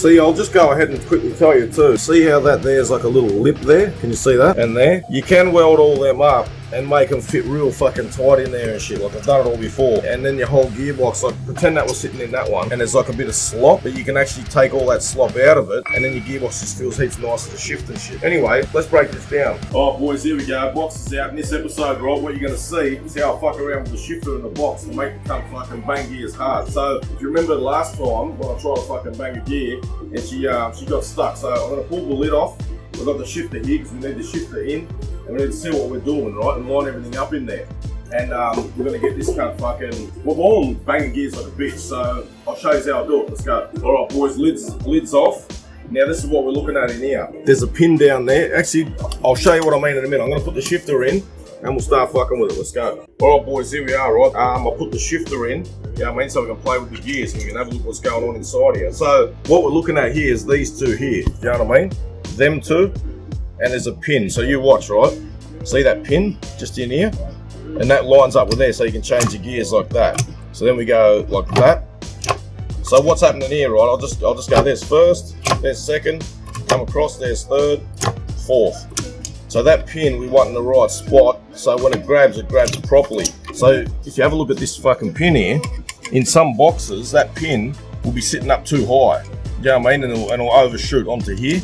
See, I'll just go ahead and quickly tell you too. See how that there's like a little lip there? Can you see that? And there? You can weld all them up and make them fit real fucking tight in there and shit. Like I've done it all before. And then your whole gearbox, like pretend that was sitting in that one and there's like a bit of slop, but you can actually take all that slop out of it and then your gearbox just feels heaps nicer to shift and shit. Anyway, let's break this down. Alright boys, here we go. Box is out. In this episode, right, what you're gonna see is how I fuck around with the shifter in the box to make it come fucking bang gears hard. So if you remember last time when I tried to fucking bang a gear and she got stuck. So I'm gonna pull the lid off. We've got the shifter here because we need the shifter in and we need to see what we're doing, right, and line everything up in there. And we're gonna get this kind of fucking, well, all banging gears like a bitch, so I'll show you how I do it. Let's go. All right, boys, lids off. Now this is what we're looking at in here. There's a pin down there. Actually, I'll show you what I mean in a minute. I'm gonna put the shifter in and we'll start fucking with it. Let's go. All right, boys, here we are, right? I'll put the shifter in, you know what I mean, so we can play with the gears and we can have a look what's going on inside here. So what we're looking at here is these two here, you know what I mean? Them two, and there's a pin. So you watch, right? See that pin just in here? And that lines up with there, so you can change your gears like that. So then we go like that. So what's happening here, right? I'll just go, there's first, there's second, come across, there's third, fourth. So that pin we want in the right spot, so when it grabs properly. So if you have a look at this fucking pin here, in some boxes, that pin will be sitting up too high. You know what I mean? And it'll overshoot onto here,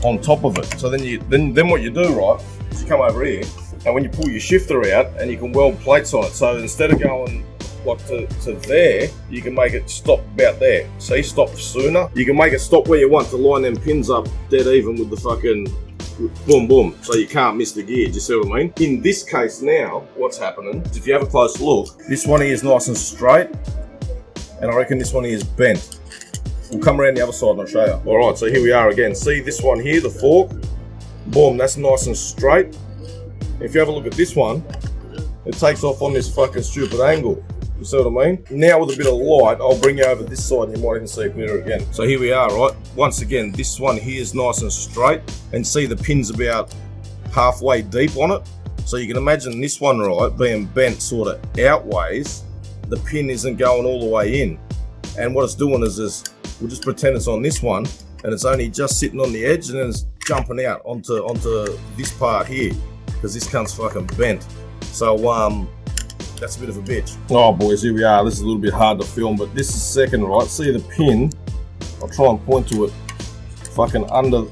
on top of it. So then what you do, right, is you come over here, and when you pull your shifter out, and you can weld plates on it. So instead of going like to there, you can make it stop about there. See, stop sooner. You can make it stop where you want to line them pins up dead even with the fucking boom boom, so you can't miss the gear. Do you see what I mean? In this case now, what's happening is if you have a close look, this one here is nice and straight, and I reckon this one here is bent. We'll come around the other side and I'll show you. Alright, so here we are again. See this one here, the fork? Boom, that's nice and straight. If you have a look at this one, it takes off on this fucking stupid angle. You see what I mean? Now with a bit of light, I'll bring you over this side and you might even see it clearer again. So here we are, right? Once again, this one here is nice and straight, and see the pin's about halfway deep on it. So you can imagine this one, right, being bent sort of outways. The pin isn't going all the way in. And what it's doing is we'll just pretend it's on this one, and it's only just sitting on the edge, and then it's jumping out onto this part here, because this cunt's fucking bent. So that's a bit of a bitch. Oh boys, here we are. This is a little bit hard to film, but this is second, right? See the pin? I'll try and point to it. Fucking under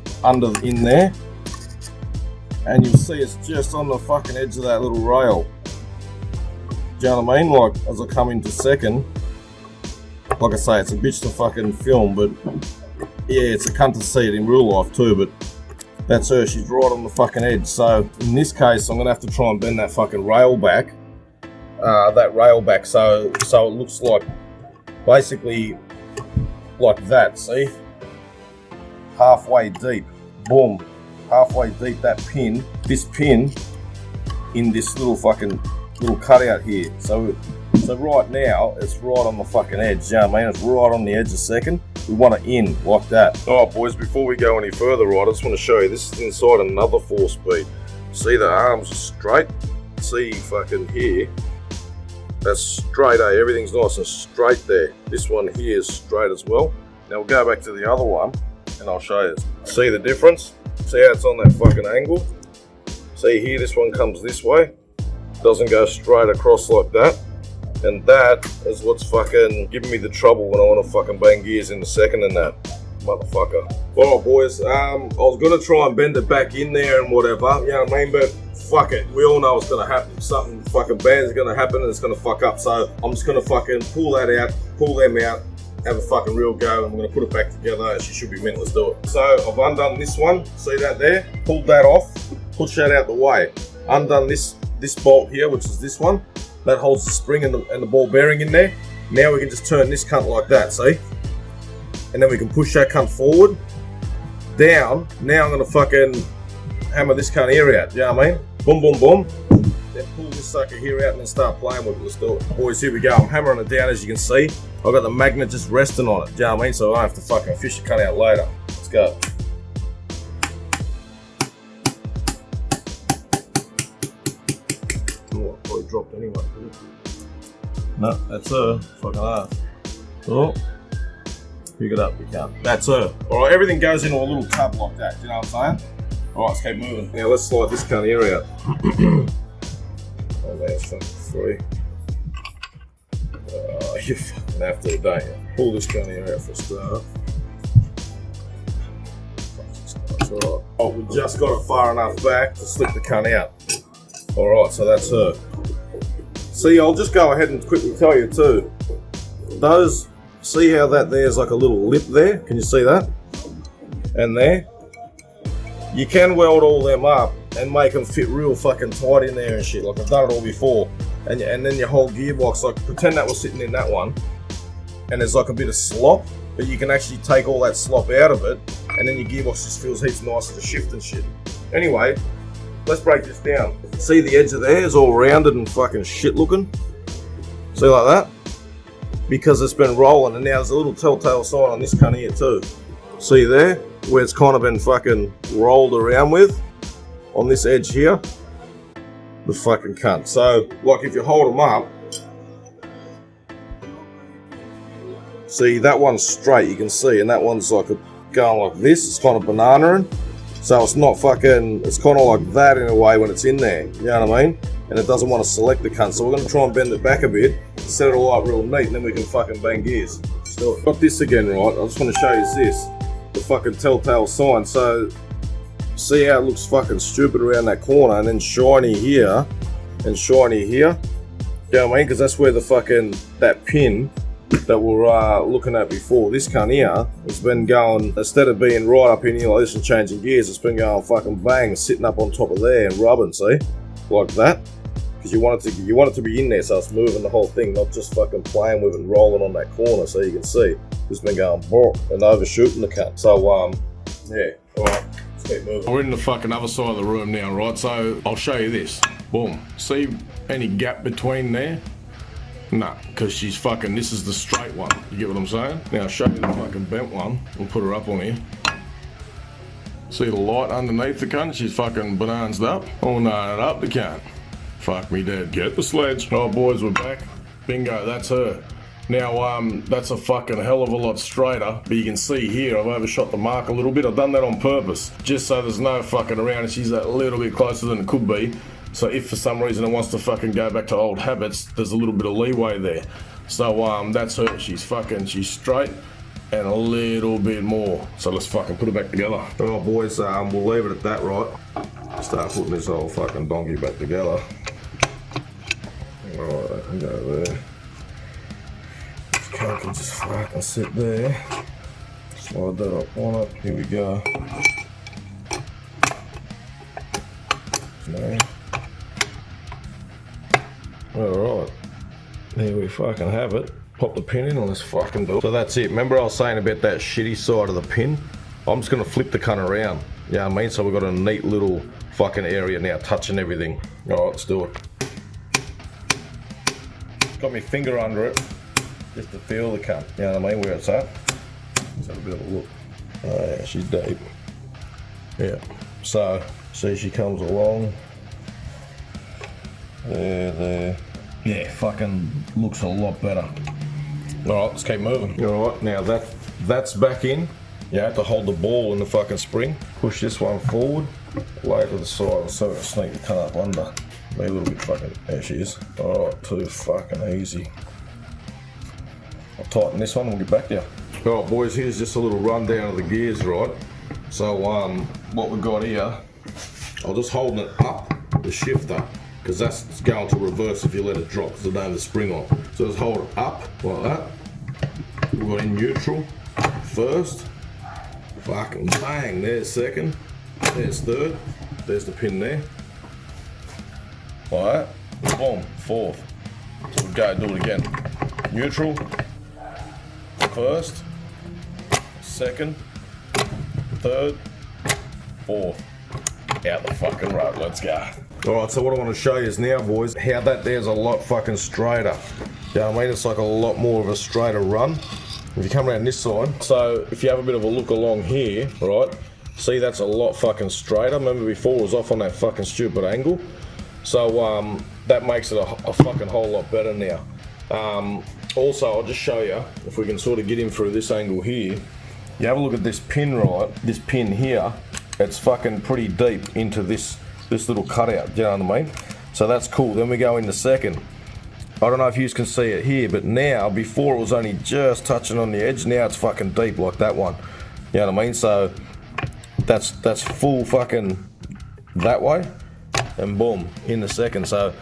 in there, and you'll see it's just on the fucking edge of that little rail. Do you know what I mean? Like as I come into second, like I say, it's a bitch to fucking film, but yeah, it's a cunt to see it in real life too. But that's her. She's right on the fucking edge. So in this case, I'm gonna have to try and bend that fucking rail back. So it looks like basically like that. See, halfway deep, boom, halfway deep. That pin, this pin, in this little cutout here. So right now it's right on the fucking edge. You know what I mean? It's right on the edge of second. We want it in like that. All right, boys. Before we go any further, right, I just want to show you this is inside another 4-speed. See the arms are straight. See fucking here. That's straight, eh? Everything's nice and straight there. This one here is straight as well. Now we'll go back to the other one and I'll show you. See the difference? See how it's on that fucking angle? See here, this one comes this way. Doesn't go straight across like that. And that is what's fucking giving me the trouble when I want to fucking bang gears in the second and that. Motherfucker. Alright boys, I was going to try and bend it back in there and whatever, you know what I mean? But fuck it, we all know what's going to happen. Something fucking bad is going to happen and it's going to fuck up. So I'm just going to fucking pull that out, pull them out, have a fucking real go, and I'm going to put it back together and she should be meant. Let's do it. So I've undone this one, see that there? Pulled that off, push that out the way. Undone this bolt here, which is this one. That holds the spring and the ball bearing in there. Now we can just turn this cunt like that, see? And then we can push that cunt forward, down. Now I'm gonna fucking hammer this cunt here out, you know what I mean? Boom, boom, boom. Then pull this sucker here out and then start playing with it. Let's do it. Boys, here we go. I'm hammering it down, as you can see. I've got the magnet just resting on it, do you know what I mean? So I don't have to fucking fish the cunt out later. Let's go. Oh, I probably dropped anyway. No, that's her. Fucking hard. Oh. Pick it up, you can't. That's her. Alright, everything goes into a little tub like that, do you know what I'm saying? Alright, let's keep moving. Now let's slide this cunt here out. Oh, that's fucking free. You fucking have to, don't you? Pull this cunt here out for a start. Alright. Oh, we just got it far enough back to slip the cunt out. Alright, so that's her. See, I'll just go ahead and quickly tell you too. Those, see how that there's like a little lip there? Can you see that? And there? You can weld all them up and make them fit real fucking tight in there and shit. Like I've done it all before. And then your whole gearbox, like pretend that was sitting in that one. And there's like a bit of slop. But you can actually take all that slop out of it. And then your gearbox just feels heaps nicer to shift and shit. Anyway, let's break this down. See the edge of there is all rounded and fucking shit looking? See like that? Because it's been rolling, and now there's a little telltale sign on this cunt here too. See there? Where it's kind of been fucking rolled around with? On this edge here? The fucking cunt. So, like if you hold them up, see that one's straight, you can see, and that one's like going like this, it's kind of banana-ing. So it's not fucking, it's kind of like that in a way when it's in there, you know what I mean? And it doesn't want to select the cunt, so we're going to try and bend it back a bit, set it all up real neat, and then we can fucking bang gears. So I've got this again, right? I just want to show you this, the fucking telltale sign. So see how it looks fucking stupid around that corner, and then shiny here, and shiny here, you know what I mean? Because that's where the fucking, that pin that we were looking at before, this cunt here, it's been going, instead of being right up in here like this and changing gears, it's been going fucking bang, sitting up on top of there and rubbing, see? Like that. Because you want it to be in there, so it's moving the whole thing, not just fucking playing with and rolling on that corner, so you can see. It's been going and overshooting the cunt. So, yeah, alright, let's keep moving. We're in the fucking other side of the room now, right? So, I'll show you this. Boom. See any gap between there? Nah, because she's fucking, this is the straight one. You get what I'm saying? Now I'll show you the fucking bent one. We'll put her up on here. See the light underneath the cunt? She's fucking bananas up. Oh no, up the cunt. Fuck me dead. Get the sledge. Alright boys, we're back. Bingo, that's her. Now, that's a fucking hell of a lot straighter, but you can see here, I've overshot the mark a little bit. I've done that on purpose, just so there's no fucking around and she's a little bit closer than it could be. So if for some reason it wants to fucking go back to old habits, there's a little bit of leeway there. So that's her. She's straight and a little bit more. So let's fucking put it back together. Alright boys, we'll leave it at that, right? Start putting this whole fucking donkey back together. Alright, go there. This car can just fucking sit there. Slide that up on it. Here we go. No. Alright, there we fucking have it. Pop the pin in and let's fucking do it. So that's it. Remember I was saying about that shitty side of the pin? I'm just going to flip the cunt around. You know what I mean? So we've got a neat little fucking area now touching everything. Alright, let's do it. Got my finger under it just to feel the cunt. You know what I mean? Where it's at. Let's have a bit of a look. Oh yeah, she's deep. Yeah. So, see she comes along. There. Yeah, fucking looks a lot better. Alright, let's keep moving. Alright, now that's back in. You have to hold the ball in the fucking spring. Push this one forward, lay it to the side, so it'll sneak the cunt up under. Be a little bit fucking, there she is. Alright, too fucking easy. I'll tighten this one and we'll get back there. Alright boys, here's just a little rundown of the gears, right? So what we've got here, I'll just hold it up, the shifter, because that's going to reverse if you let it drop, because I don't have the spring on. So just hold it up like that. We've got in neutral first. Fucking bang, there's second, there's third, there's the pin there. Alright, boom, fourth. So we'll go do it again. Neutral, first, second, third, fourth. Out the fucking road, let's go. Alright, so what I want to show you is now, boys, how that there's a lot fucking straighter. You know what I mean? It's like a lot more of a straighter run. If you come around this side, so if you have a bit of a look along here, right, see that's a lot fucking straighter. Remember before it was off on that fucking stupid angle? So that makes it a fucking whole lot better now. Also, I'll just show you, if we can sort of get in through this angle here. You have a look at this pin, right? This pin here, it's fucking pretty deep into this little cutout, do you know what I mean? So that's cool. Then we go into second. I don't know if you can see it here, but now, before it was only just touching on the edge, now it's fucking deep like that one. You know what I mean? So that's full fucking that way, and boom, in the second. So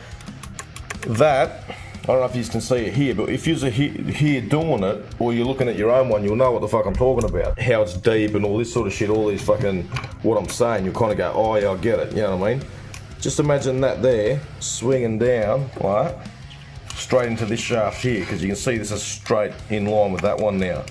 that, I don't know if you can see it here, but if you're here doing it, or you're looking at your own one, you'll know what the fuck I'm talking about. How it's deep and all this sort of shit, all these fucking, what I'm saying, you'll kind of go, oh yeah, I get it, you know what I mean? Just imagine that there, swinging down, right, straight into this shaft here, because you can see this is straight in line with that one now.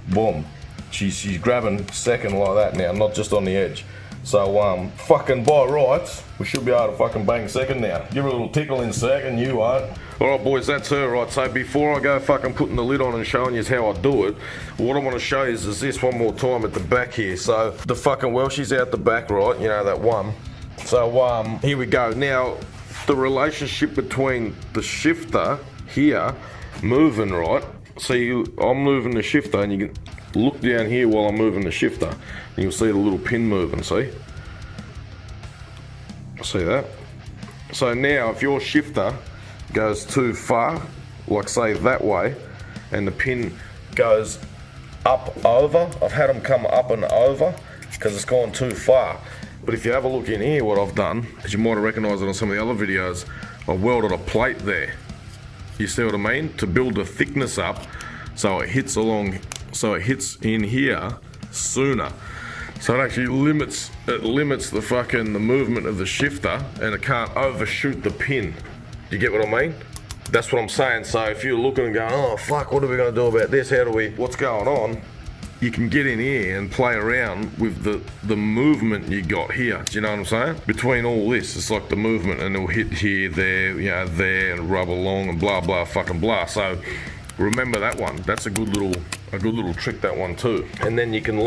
Boom. She's grabbing second like that now, not just on the edge. So, fucking by rights, we should be able to fucking bang second now. Give her a little tickle in second, you won't. Alright boys, that's her, right? So before I go fucking putting the lid on and showing you how I do it, what I want to show you is this one more time at the back here. So, the fucking Welshie's out the back, right? You know, that one. So, here we go. Now, the relationship between the shifter here, moving, right? See, I'm moving the shifter, and you can look down here while I'm moving the shifter, and you'll see the little pin moving, see? See that? So now, if your shifter goes too far, like say that way, and the pin goes up over, I've had them come up and over, because it's gone too far. But if you have a look in here, what I've done, as you might have recognised it on some of the other videos, I've welded a plate there. You see what I mean? To build the thickness up, so it hits along, so it hits in here sooner. So it actually limits the fucking the movement of the shifter, and it can't overshoot the pin. You get what I mean? That's what I'm saying. So if you're looking and going, oh fuck, what are we gonna do about this? What's going on? You can get in here and play around with the movement you got here. Do you know what I'm saying? Between all this, it's like the movement, and it'll hit here, there, you know, there, and rub along, and blah blah fucking blah. So remember that one. That's a good little trick, that one too. And then you can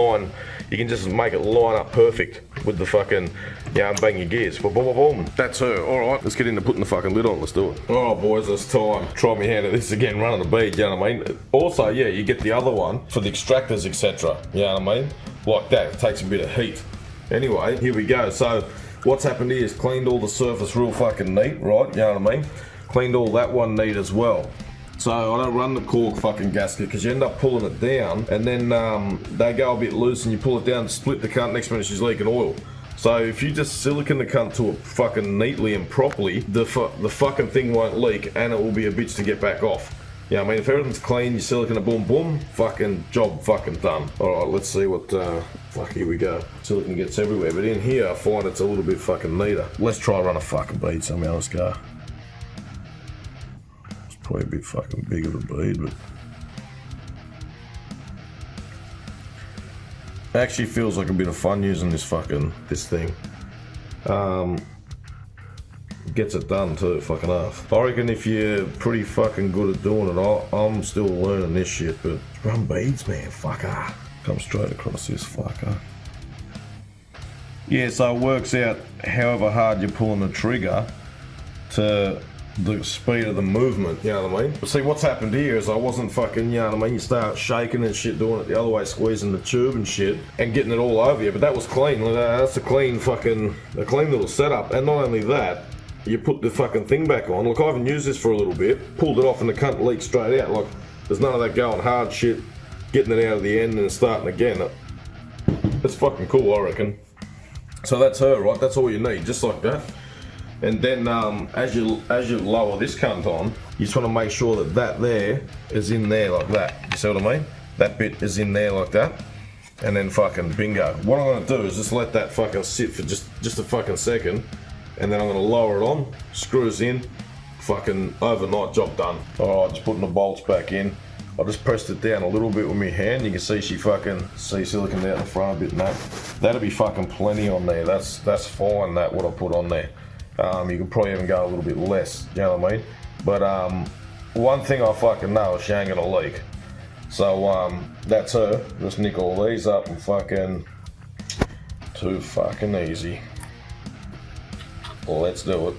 just make it line up perfect with the fucking, you know, bang your gears. Boom, boom, boom. That's her. Alright, let's get into putting the fucking lid on. Let's do it. Alright boys, it's time. Try me hand at this again, running the bead, you know what I mean? Also, yeah, you get the other one for the extractors, etc. You know what I mean? Like that, it takes a bit of heat. Anyway, here we go. So, what's happened here is cleaned all the surface real fucking neat, right? You know what I mean? Cleaned all that one neat as well. So I don't run the cork fucking gasket, because you end up pulling it down, and then they go a bit loose, and you pull it down, split the cunt, next minute she's leaking oil. So if you just silicone the cunt to it fucking neatly and properly, the fucking thing won't leak, and it will be a bitch to get back off. Yeah, I mean, if everything's clean, you silicone it, boom boom, fucking job fucking done. Alright, let's see what, fuck, here we go. Silicone gets everywhere, but in here I find it's a little bit fucking neater. Let's try run a fucking bead somehow, let's go. Probably a bit fucking big of a bead, but it actually feels like a bit of fun using this thing. Gets it done too, fucking oath. I reckon if you're pretty fucking good at doing it, I'm still learning this shit, but run beads, man, fucker. Come straight across this fucker. Yeah, so it works out however hard you're pulling the trigger to the speed of the movement, you know what I mean? But see, what's happened here is I wasn't fucking, you know what I mean? You start shaking and shit, doing it the other way, squeezing the tube and shit, and getting it all over you. But that was clean. That's a clean little setup. And not only that, you put the fucking thing back on. Look, I haven't used this for a little bit, pulled it off, and the cunt leaked straight out. Like, there's none of that going hard shit, getting it out of the end and starting again. That's fucking cool, I reckon. So that's her, right? That's all you need, just like that. And then as you lower this cunt on, you just want to make sure that there is in there like that. You see what I mean? That bit is in there like that. And then fucking bingo. What I'm going to do is just let that fucking sit for just a fucking second. And then I'm going to lower it on, screws in, fucking overnight, job done. Alright, just putting the bolts back in. I just pressed it down a little bit with my hand. You can see she fucking silicon out the front a bit and that. That'll be fucking plenty on there. That's fine, that what I put on there. You could probably even go a little bit less, you know what I mean? But one thing I fucking know is she ain't gonna leak. So that's her. Just nick all these up and fucking too fucking easy. Well, let's do it.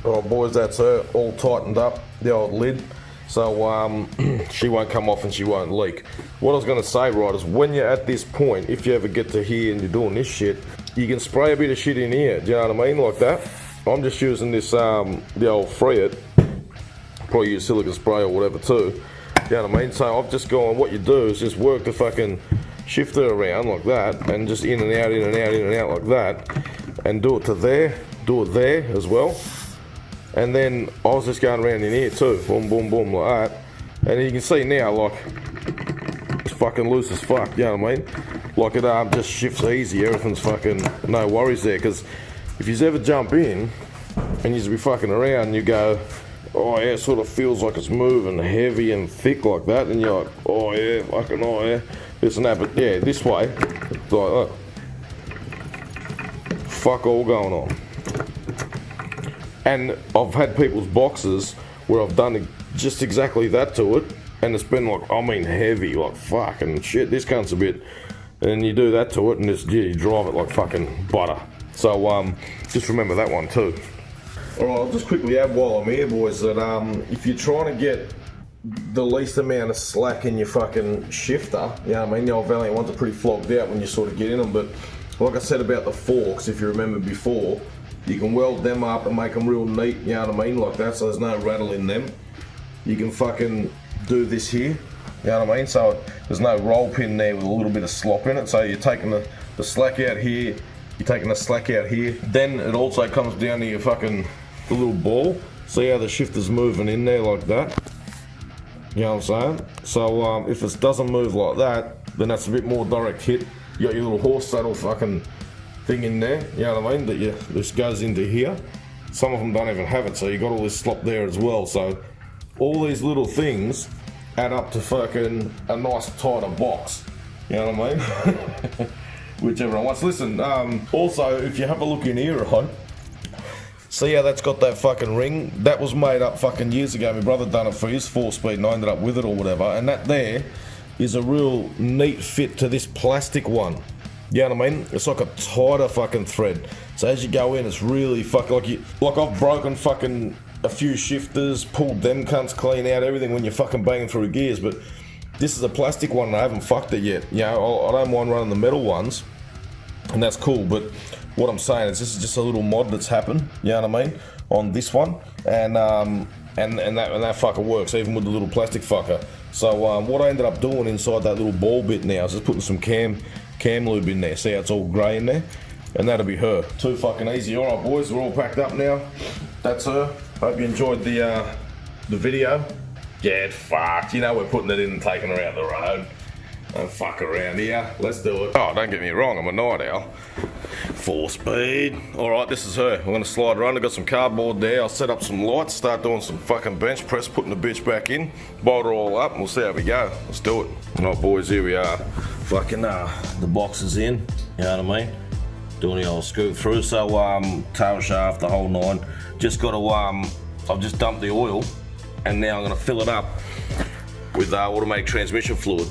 Alright boys, that's her, all tightened up, the old lid. So she won't come off and she won't leak. What I was going to say, right, is when you're at this point, if you ever get to here and you're doing this shit, you can spray a bit of shit in here, do you know what I mean, like that. I'm just using this, the old Free It, probably use silicone spray or whatever too, you know what I mean. So I've just gone, what you do is just work the fucking shifter around like that, and just in and out, in and out, in and out like that, and do it to there, do it there as well. And then I was just going around in here too, boom, boom, boom, like that. And you can see now, like, it's fucking loose as fuck, you know what I mean? Like, it just shifts easy, everything's fucking, no worries there. Because if you ever jump in, and you just be fucking around, and you go, oh yeah, it sort of feels like it's moving heavy and thick like that, and you're like, oh yeah, fucking, oh yeah, this and that. But yeah, this way, it's like, look, fuck all going on. And I've had people's boxes where I've done just exactly that to it, and it's been like, I mean heavy, like fucking shit, this cunt's a bit, and you do that to it and just, you drive it like fucking butter. So just remember that one too. Alright, I'll just quickly add while I'm here, boys, that if you're trying to get the least amount of slack in your fucking shifter, you know what I mean, the old Valiant ones are pretty flogged out when you sort of get in them, but like I said about the forks, if you remember before, you can weld them up and make them real neat, you know what I mean, like that, so there's no rattle in them. You can fucking do this here, you know what I mean, so there's no roll pin there with a little bit of slop in it, so you're taking the slack out here, you're taking the slack out here, then it also comes down to your fucking, the little ball, see how the shifter's moving in there like that, you know what I'm saying, so if it doesn't move like that, then that's a bit more direct hit. You got your little horse saddle fucking thing in there, you know what I mean, that this goes into here. Some of them don't even have it, so you got all this slop there as well. So all these little things add up to fucking a nice tighter box, you know what I mean. Whichever one wants. Listen, also if you have a look in here, right, see how that's got that fucking ring? That was made up fucking years ago. My brother done it for his 4-speed and I ended up with it or whatever, and that there is a real neat fit to this plastic one. You know what I mean? It's like a tighter fucking thread. So as you go in, it's really fucking like I've broken fucking a few shifters, pulled them cunts clean out, everything when you're fucking banging through gears. But this is a plastic one and I haven't fucked it yet. You know, I don't mind running the metal ones, and that's cool. But what I'm saying is this is just a little mod that's happened. You know what I mean? On this one, and that fucker works even with the little plastic fucker. So what I ended up doing inside that little ball bit now is just putting some cam lube in there. See how it's all grey in there? And that'll be her. Too fucking easy. Alright boys, we're all packed up now. That's her. Hope you enjoyed the video. Get fucked. You know we're putting it in and taking her out the road. Don't fuck around here. Let's do it. Oh, don't get me wrong, I'm a night owl. 4-speed. Alright, this is her. I'm gonna slide her under. Got some cardboard there. I'll set up some lights, start doing some fucking bench press, putting the bitch back in, bolt her all up, and we'll see how we go. Let's do it. Alright boys, here we are. Fucking the box is in, you know what I mean? Doing the old scoop through, so tail shaft, the whole nine. Just got to, I've just dumped the oil, and now I'm gonna fill it up with automatic transmission fluid.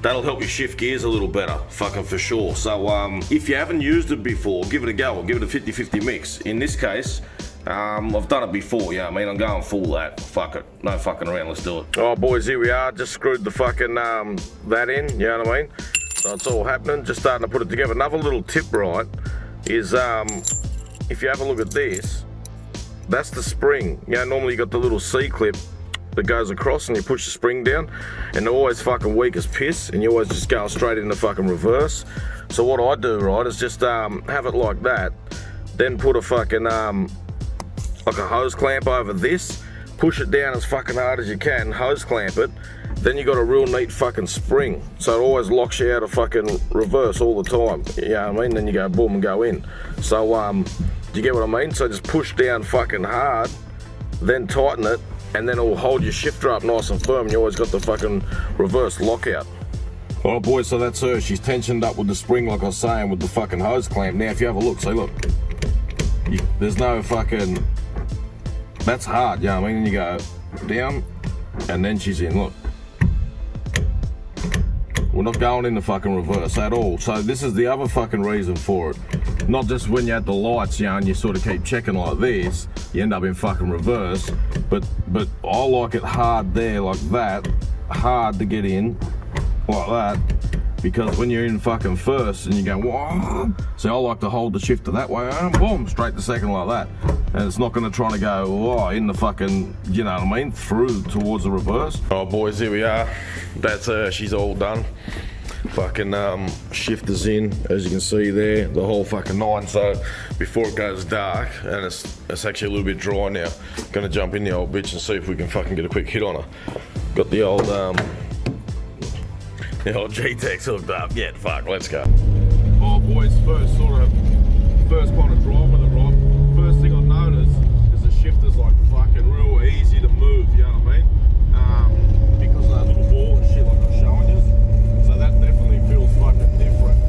That'll help you shift gears a little better, fucking for sure. So if you haven't used it before, give it a go, or give it a 50-50 mix. In this case, I've done it before, yeah, I mean, I'm going full that. Fuck it, no fucking around, let's do it. Oh boys, here we are, just screwed the fucking, that in, you know what I mean? So it's all happening, just starting to put it together. Another little tip, right, is if you have a look at this, that's the spring. You know, normally you got the little C-clip that goes across and you push the spring down, and they're always fucking weak as piss, and you always just go straight into fucking reverse. So what I do, right, is just have it like that, then put a fucking, like a hose clamp over this, push it down as fucking hard as you can, hose clamp it, then you got a real neat fucking spring, so it always locks you out of fucking reverse all the time, you know what I mean? Then you go boom and go in. So do you get what I mean? So just push down fucking hard, then tighten it, and then it'll hold your shifter up nice and firm, and you always got the fucking reverse lockout. Alright boys, so that's her. She's tensioned up with the spring like I was saying, with the fucking hose clamp. Now if you have a look, see, look, there's no fucking, that's hard, you know what I mean? And you go down, and then she's in, look. We're not going in the fucking reverse at all. So this is the other fucking reason for it. Not just when you're at the lights, you know, and you sort of keep checking like this, you end up in fucking reverse. But I like it hard there like that, hard to get in like that. Because when you're in fucking first and you go, whoa, so I like to hold the shifter that way, and boom, straight to second like that. And it's not gonna try to go, oh, in the fucking, you know what I mean, through towards the reverse. Oh boys, here we are. That's her, she's all done. Fucking shifter's in, as you can see there, the whole fucking nine. So before it goes dark, and it's actually a little bit dry now, gonna jump in the old bitch and see if we can fucking get a quick hit on her. Got the old G-Tex hooked up. Yeah, fuck, let's go. Oh boys, first kind of drive with it, right? First thing I noticed is the shifter's like fucking real easy to move, you know what I mean? Because of that little ball and shit like I was showing you. So that definitely feels fucking different.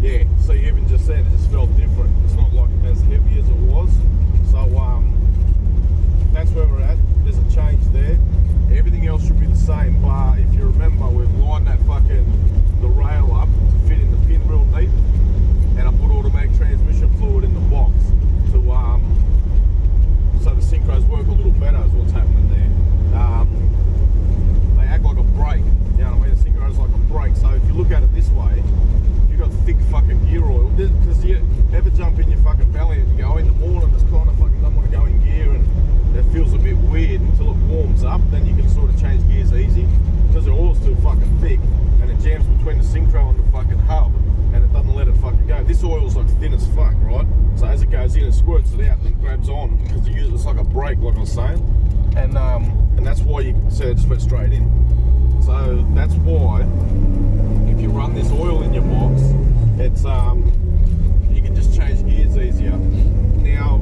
Yeah, so you even just said it just felt different. It's not like as heavy as it was. So that's where we're at. There's a change there. Everything else should be the same, but if you remember, we've lined the rail up to fit in the pin real neat, and I put automatic transmission fluid in the box to so the synchros work a little better is what's happening there. They act like a brake, you know what I mean? The synchros like a brake, so if you look at it this way, you've got thick fucking gear oil, because you ever jump in your fucking belly and you go, in the morning it's kind of fucking don't want to go in gear, and it feels a bit weird until it warms up, then you can sort of change gears easy, because the oil's too fucking thick and it jams between the synchro and the fucking hub and it doesn't let it fucking go. This oil's like thin as fuck, right? So as it goes in, it squirts it out and it grabs on, because it's like a brake, like I was saying, and that's why you see it just went straight in. So that's why if you run this oil in your box, it's you can just change gears easier. Now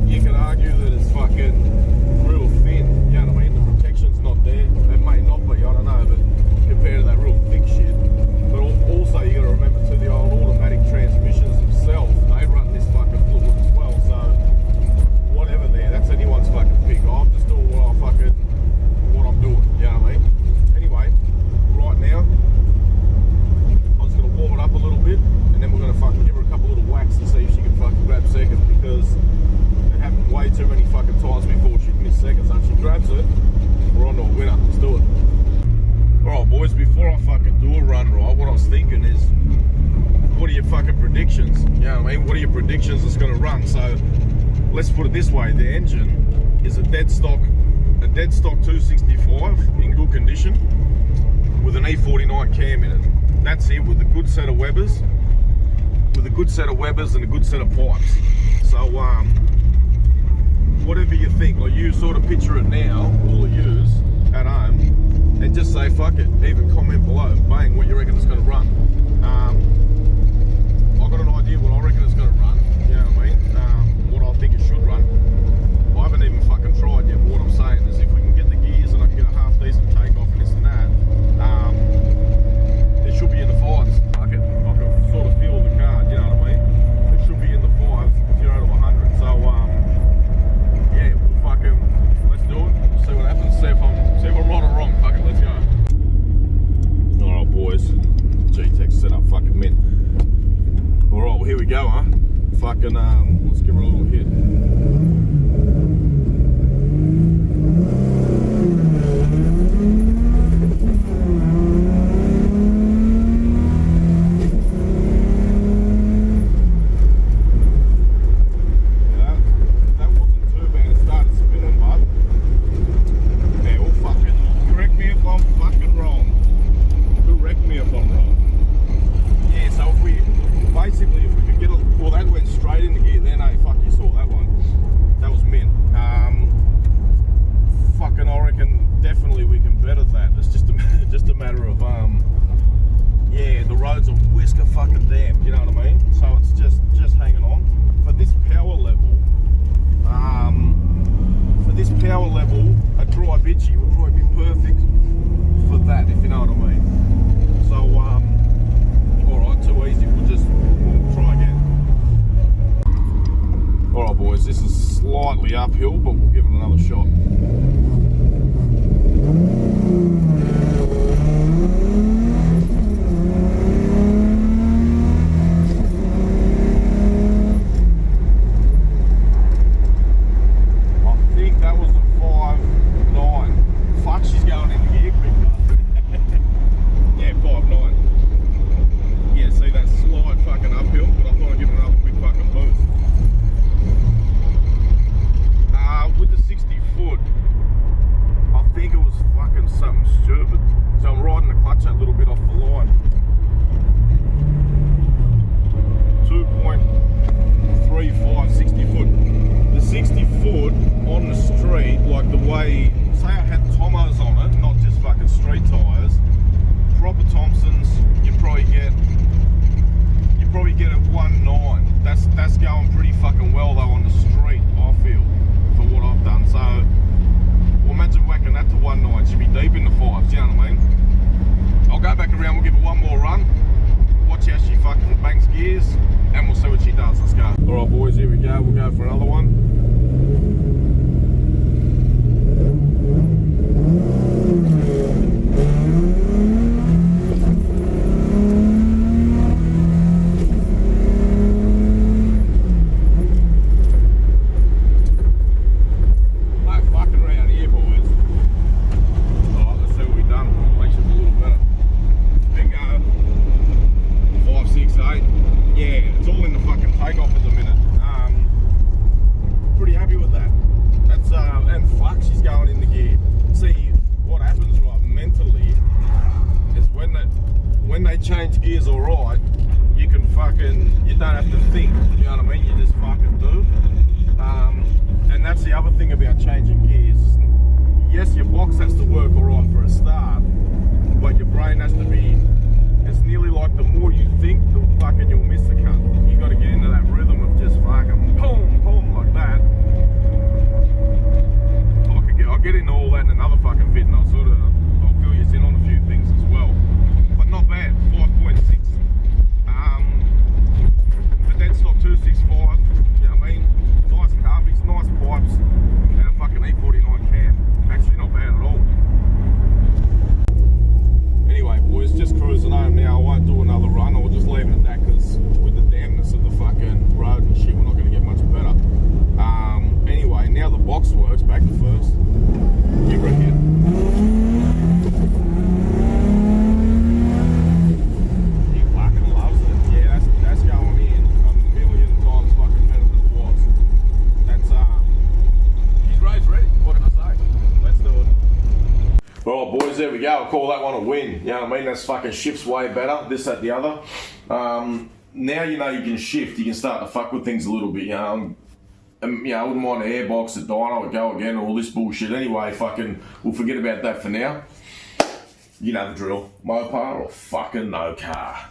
you can argue that it's fucking real thin, you know what I mean? The protection's not there. It may not be, I don't know, but compared to that real thick shit. But also you gotta remember too, the old automatic transmissions themselves, they run this fucking fluid as well. So whatever there, that's anyone's fucking pick. I'm just doing what I'm doing, you know what I mean? Anyway, right now, I'm just gonna warm it up a little bit, and then we're gonna fucking give her a couple little whacks and see if she can fucking grab second, because happened way too many fucking times before she can miss seconds. So if she grabs it, we're on to a winner. Let's do it. Alright boys, before I fucking do a run right, what I was thinking is, what are your fucking predictions? You know what I mean? What are your predictions that's going to run? So let's put it this way, the engine is a dead stock 265 in good condition with an E49 cam in it. That's it, with a good set of Webbers, and a good set of pipes. So whatever you think, like you sort of picture it now, all of yous at home, and just say fuck it, even comment below, bang, what you reckon it's going to run. I've got an idea what I reckon it's going to run, you know what I mean, what I think it should run. I haven't even fucking tried yet, but what I'm saying is if we can get the gears and I can get a half decent takeoff and this and that, it should be in the fives. I can sort of feel the car, you know what I mean? It should be in the fives, 0 to 100, so yeah, we'll fucking, let's do it, see what happens, see if I'm right or wrong, fuck it, let's go. Alright boys, G-Tex set up fucking mint. Alright, well here we go, huh? Fucking, let's give her a little hit. Uphill, but we'll give it another shot. change gears alright, you can fucking, you don't have to think, you know what I mean? You just fucking do. And that's the other thing about changing gears. Yes, your box has to work alright for a start, but your brain has to be, it's nearly like the more you think, the fucking you'll miss the cut. You got to get into that rhythm of just fucking boom, boom, like that. I'll get into all that in another fucking vid, and I'll fill you in on a few things as well. But not bad, 5.6. The dead stock 265, you know what I mean? Nice carbies, nice pipes, and a fucking E49 cam. Actually not bad at all. Anyway, boys, just cruising home now. I won't do another run. I'll just leave it at that because with the dampness of the fucking road and shit, we're not going to get much better. Anyway, now the box works. Back to first. Give her a hit. He fucking loves it. Yeah, that's going in a million times fucking better than it was. That's his race ready. What can I say? Let's do it. Alright, boys, there we go. I'll call that one a win. You know what I mean? That's fucking shifts way better. This, that, the other. Now you know you can shift. You can start to fuck with things a little bit. You know, I wouldn't mind an airbox, a dyno, would go again, all this bullshit. Anyway, fucking, we'll forget about that for now. You know the drill. Mopar or fucking no car.